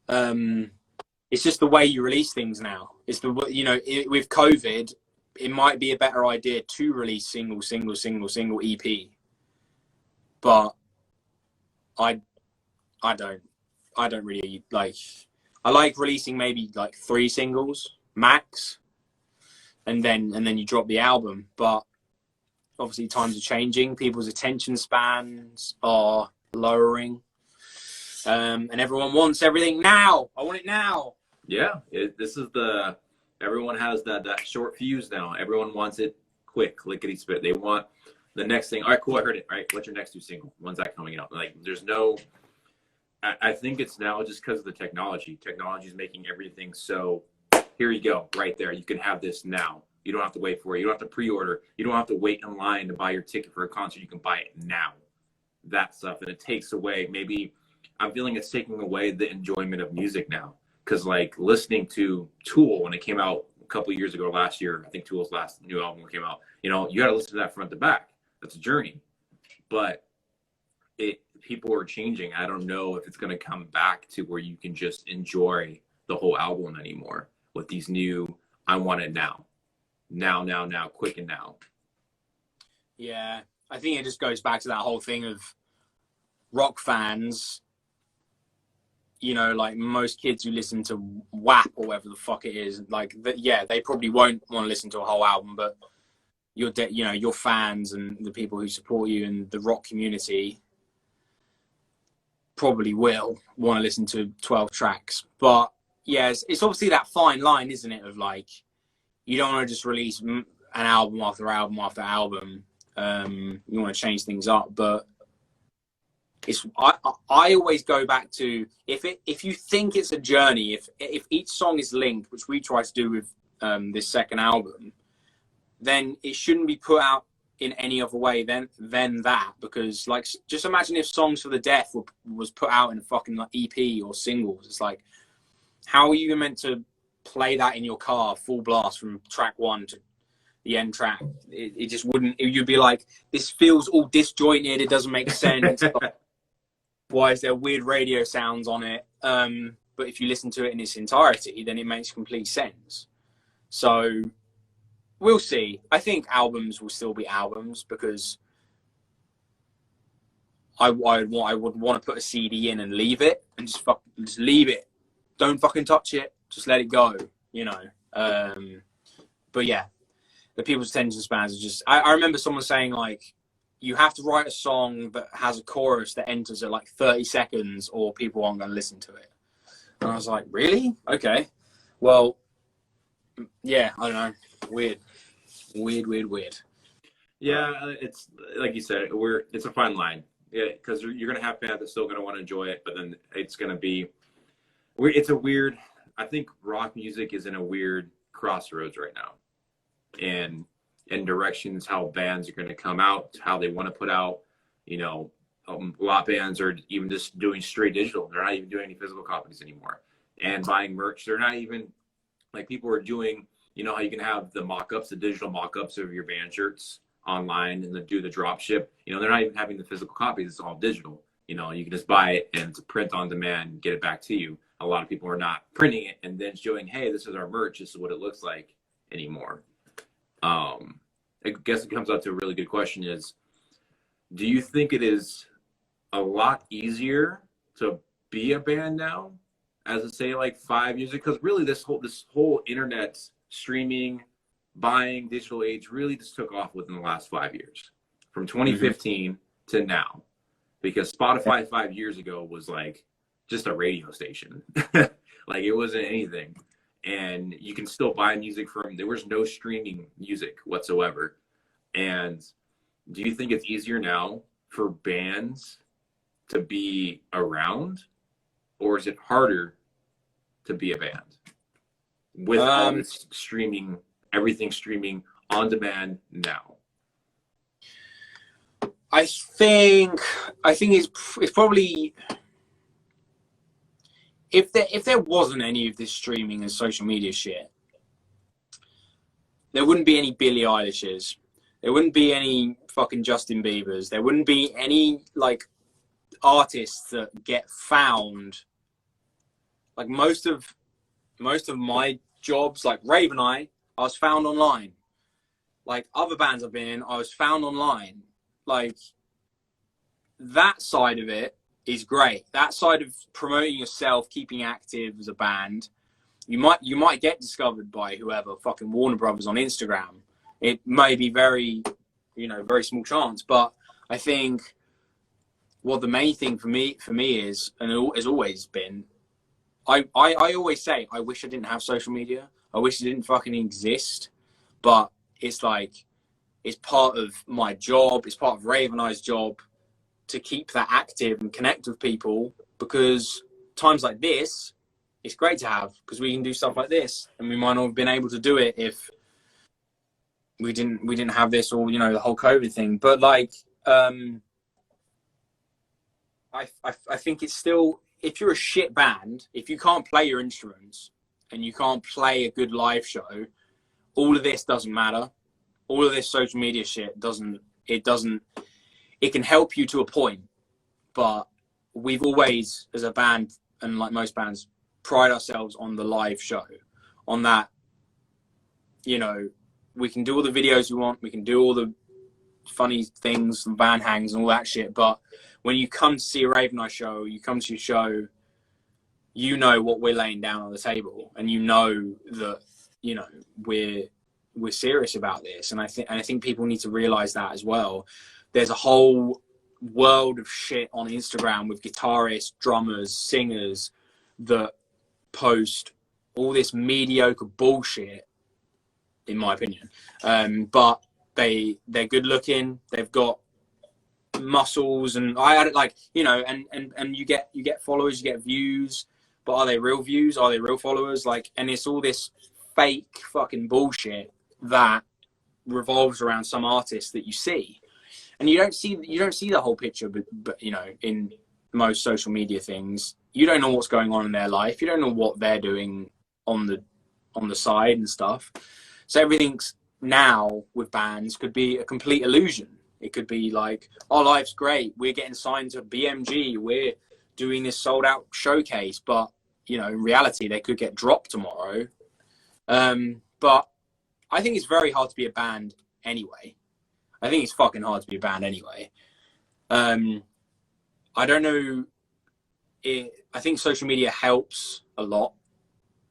it's just the way you release things now. It's with COVID, it might be a better idea to release single EP. But I don't really like. I like releasing maybe like 3 singles max, and then you drop the album. But obviously times are changing. People's attention spans are lowering, and everyone wants everything now. I want it now. Yeah, everyone has that short fuse now. Everyone wants it quick, lickety spit. They want the next thing. All right, cool, I heard it. All right, what's your next new single? When's that coming out? Like, there's no. I think it's now just because of the technology. Technology is making everything so. Here you go, right there. You can have this now. You don't have to wait for it. You don't have to pre-order. You don't have to wait in line to buy your ticket for a concert. You can buy it now. That stuff, and it takes away. Maybe I'm feeling it's taking away the enjoyment of music now. Because like listening to Tool when it came out a couple of years ago, last year, I think Tool's last new album came out. You got to listen to that front to back. That's a journey. But people are changing. I don't know if it's going to come back to where you can just enjoy the whole album anymore with these new, I want it now, quick and now. Yeah, I think it just goes back to that whole thing of rock fans. Like most kids who listen to WAP or whatever the fuck it is, like they probably won't want to listen to a whole album, but your fans and the people who support you in the rock community probably will want to listen to 12 tracks. But yeah, it's obviously that fine line, isn't it, of like, you don't want to just release an album after album after album. You want to change things up, but it's I always go back to if you think it's a journey, if each song is linked, which we try to do with this second album, then it shouldn't be put out in any other way than that. Because like, just imagine if Songs for the Deaf was put out in a fucking like EP or singles. It's like, how are you meant to play that in your car full blast from track 1 to the end track? It just wouldn't. You'd be like, this feels all disjointed, it doesn't make sense. Why is there weird radio sounds on it? But if you listen to it in its entirety, then it makes complete sense. So we'll see. I think albums will still be albums, because I would want to put a CD in and leave it, and just leave it. Don't fucking touch it. Just let it go, you know. But yeah, the people's attention spans are just. I remember someone saying, like, you have to write a song that has a chorus that enters at like 30 seconds, or people aren't going to listen to it. And I was like, really? Okay. Well, yeah, I don't know. Weird. Yeah, it's like you said, it's a fine line. Yeah, because you're going to have fans that's still going to want to enjoy it, but then it's going to be. It's a weird. I think rock music is in a weird crossroads right now, and in directions how bands are going to come out, how they want to put out. You know, a lot of bands are even just doing straight digital. They're not even doing any physical copies anymore, and buying merch. They're not even like, people are doing. You know how you can have the mock-ups, the digital mock-ups of your band shirts online, and then do the drop ship. You know, they're not even having the physical copies. It's all digital. You know, you can just buy it and it's a print on demand and get it back to you. A lot of people are not printing it and then showing, hey, this is our merch, this is what it looks like anymore. I guess it comes out to a really good question is, do you think it is a lot easier to be a band now as to say like 5 years ago? Because really this whole internet streaming, buying, digital age really just took off within the last 5 years, from 2015 to now. Because Spotify 5 years ago was like just a radio station. Like, it wasn't anything. And you can still buy music there was no streaming music whatsoever. And do you think it's easier now for bands to be around, or is it harder to be a band with all this streaming, everything streaming on demand now? I think it's probably, if there wasn't any of this streaming and social media shit, there wouldn't be any Billie Eilish's, there wouldn't be any fucking Justin Bieber's, there wouldn't be any like artists that get found. Like most of my jobs, like RavenEye, I was found online. Like other bands I've been in, I was found online. Like, that side of it is great. That side of promoting yourself, keeping active as a band, you might get discovered by whoever, fucking Warner Brothers on Instagram. It may be very small chance, but I think what the main thing for me is, and it has always been, I always say, I wish I didn't have social media. I wish it didn't fucking exist, but it's like, it's part of my job. It's part of RavenEye's job to keep that active and connect with people, because times like this, it's great to have, because we can do stuff like this, and we might not have been able to do it if we didn't have this, or the whole COVID thing. But like, I think it's still, if you're a shit band, if you can't play your instruments and you can't play a good live show, all of this doesn't matter. All of this social media shit it can help you to a point, but we've always, as a band, and like most bands, pride ourselves on the live show, on that, we can do all the videos we want, we can do all the funny things and band hangs and all that shit, but when you come to see a RavenEye show, you come to a show, you know what we're laying down on the table, and you know that, we're serious about this. And I think people need to realize that as well. There's a whole world of shit on Instagram with guitarists, drummers, singers that post all this mediocre bullshit, in my opinion. But they're good looking. They've got muscles, and I had it like, you know, and you get followers, you get views, but are they real views? Are they real followers? Like, and it's all this fake fucking bullshit that revolves around some artists that you see, and you don't see the whole picture. But you know, in most social media things, you don't know what's going on in their life. You don't know what they're doing on the side and stuff. So everything's now with bands could be a complete illusion. It could be like, our life's great, we're getting signed to BMG, we're doing this sold out showcase, but you know, in reality they could get dropped tomorrow. But I think it's very hard to be a band anyway. I think it's fucking hard to be a band anyway. I don't know, I think social media helps a lot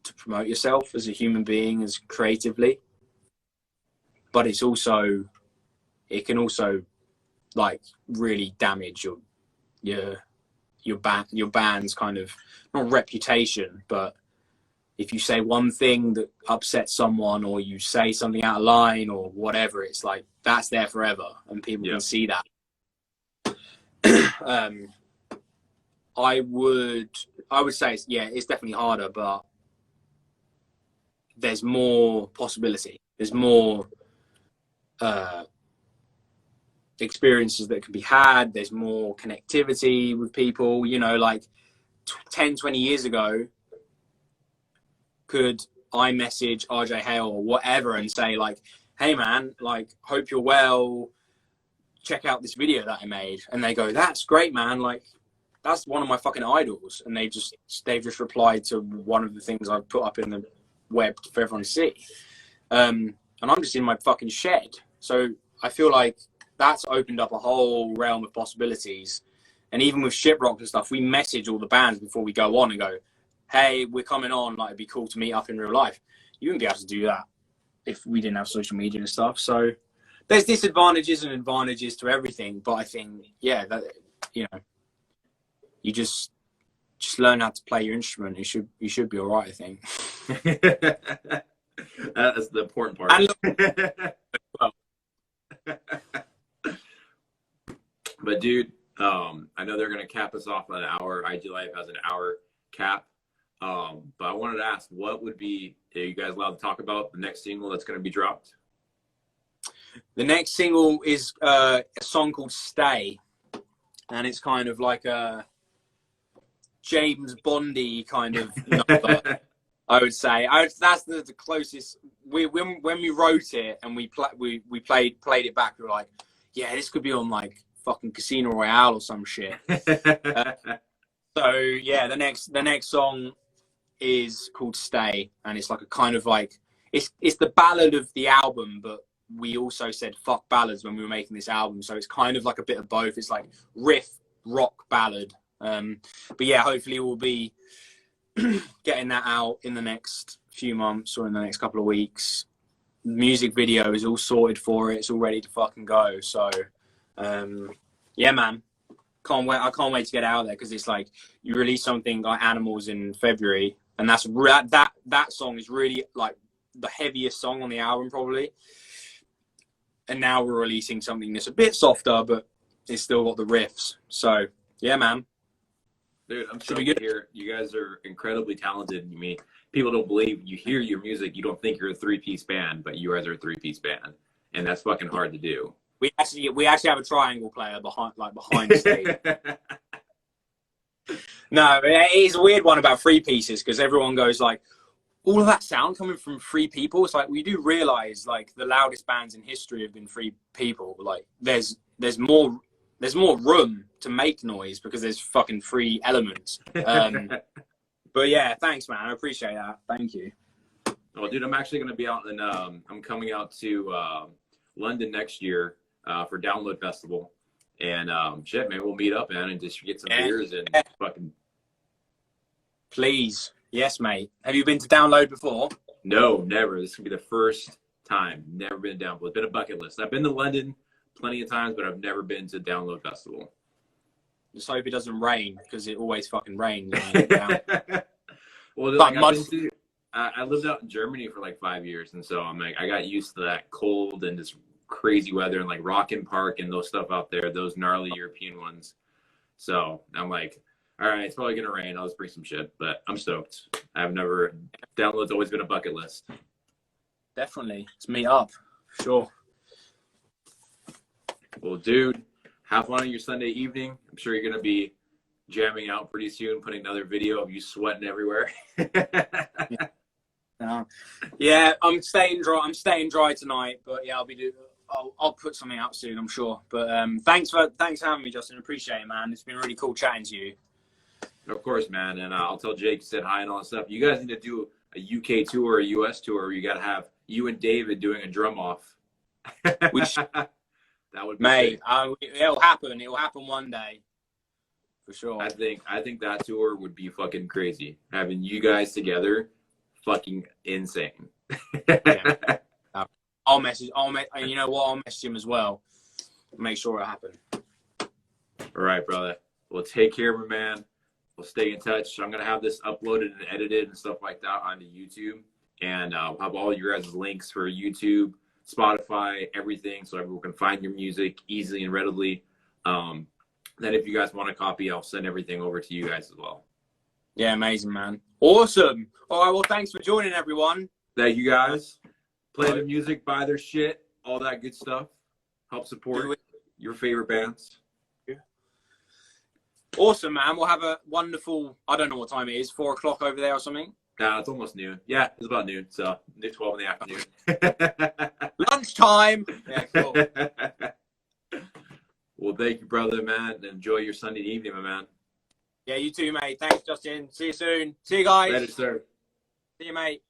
to promote yourself as a human being, as creatively, but it can also like really damage your band's kind of, not reputation, but if you say one thing that upsets someone, or you say something out of line or whatever, it's like that's there forever and people can see that. I would say it's definitely harder, but there's more possibility. There's more experiences that can be had. There's more connectivity with people. You know, like 10, 20 years ago, could I message RJ Hale or whatever and say like, hey man, like, hope you're well, check out this video that I made, and they go, that's great man, like that's one of my fucking idols, and they've just replied to one of the things I've put up in the web for everyone to see, and I'm just in my fucking shed. So I feel like that's opened up a whole realm of possibilities. And even with Shiprock and stuff, we message all the bands before we go on and go, hey, we're coming on, like it'd be cool to meet up in real life. You wouldn't be able to do that if we didn't have social media and stuff. So there's disadvantages and advantages to everything, but I think, yeah, that, you know, you just learn how to play your instrument. You should be all right, I think. That's the important part. But dude, I know they're gonna cap us off at an hour. IG Life has an hour cap. But I wanted to ask, what would be, are you guys allowed to talk about the next single that's gonna be dropped? The next single is a song called Stay, and it's kind of like a James Bondy kind of number, I would say. That's the closest. When we wrote it and we played it back, we were like, yeah, this could be on like fucking Casino Royale or some shit. So yeah, the next song is called Stay, and it's like a kind of like, it's the ballad of the album, but we also said fuck ballads when we were making this album, so it's kind of like a bit of both. It's like riff rock ballad, but yeah, hopefully we'll be getting that out in the next few months or in the next couple of weeks. Music video is all sorted for it, it's all ready to fucking go. So yeah man, I can't wait to get out there, because it's like you release something like Animals in February, and that song is really like the heaviest song on the album probably, and now we're releasing something that's a bit softer, but it's still got the riffs. So yeah man, dude, I'm sure you guys are incredibly talented. I mean, people don't believe, you hear your music, you don't think you're a 3-piece band, but you guys are a 3-piece band, and that's fucking hard to do. We actually have a triangle player behind stage. No, it is a weird one about 3 pieces, because everyone goes like, all of that sound coming from 3 people. It's like, we do realize like the loudest bands in history have been 3 people. Like there's more room to make noise because there's fucking 3 elements. But yeah, thanks man, I appreciate that. Thank you. Well, dude, I'm actually going to be out in I'm coming out to London next year for Download Festival, and shit man, we'll meet up, man, and just get some beers and fucking. Please. Yes mate, have you been to Download before? No, never. This will be the first time. Never been to Download. It's been a bucket list. I've been to London plenty of times, but I've never been to Download Festival. Just hope it doesn't rain, because it always fucking rains. Well, like, I lived out in Germany for like 5 years, and so I'm like, I got used to that cold and just crazy weather and like Rockin' Park and those stuff out there, those gnarly European ones. So I'm like, all right, it's probably gonna rain. I'll just bring some shit, but I'm stoked. I've never download's always been a bucket list. Definitely, let's meet up. Sure. Well, dude, have fun on your Sunday evening. I'm sure you're gonna be jamming out pretty soon, putting another video of you sweating everywhere. Yeah, I'm staying dry. I'm staying dry tonight, but yeah, I'll put something out soon, I'm sure. But thanks for having me, Justin. Appreciate it, man. It's been really cool chatting to you. Of course, man. And I'll tell Jake said hi and all that stuff. You guys need to do a UK tour or a US tour where you got to have you and David doing a drum off. That would be mate. It'll happen. It'll happen one day, for sure. I think that tour would be fucking crazy. Having you guys together, fucking insane. Yeah. I'll message. You know what? I'll message him as well. Make sure it happens. All right, brother. Well, take care, my man. We'll stay in touch. I'm gonna have this uploaded and edited and stuff like that onto YouTube, and I'll have all your guys' links for YouTube, Spotify, everything, so everyone can find your music easily and readily. Then, if you guys want a copy, I'll send everything over to you guys as well. Yeah, amazing, man. Awesome. All right, well, thanks for joining, everyone. Thank you, guys. Play the music, buy their shit, all that good stuff. Help support your favorite bands. Awesome, man. We'll have a wonderful, I don't know what time it is, 4 o'clock over there or something. It's almost noon. Yeah, it's about noon. So 12 in the afternoon. Lunchtime. Yeah, cool. Well, thank you, brother, man. Enjoy your Sunday evening, my man. Yeah, you too, mate. Thanks, Justin. See you soon. See you guys. Later, sir. See you, mate.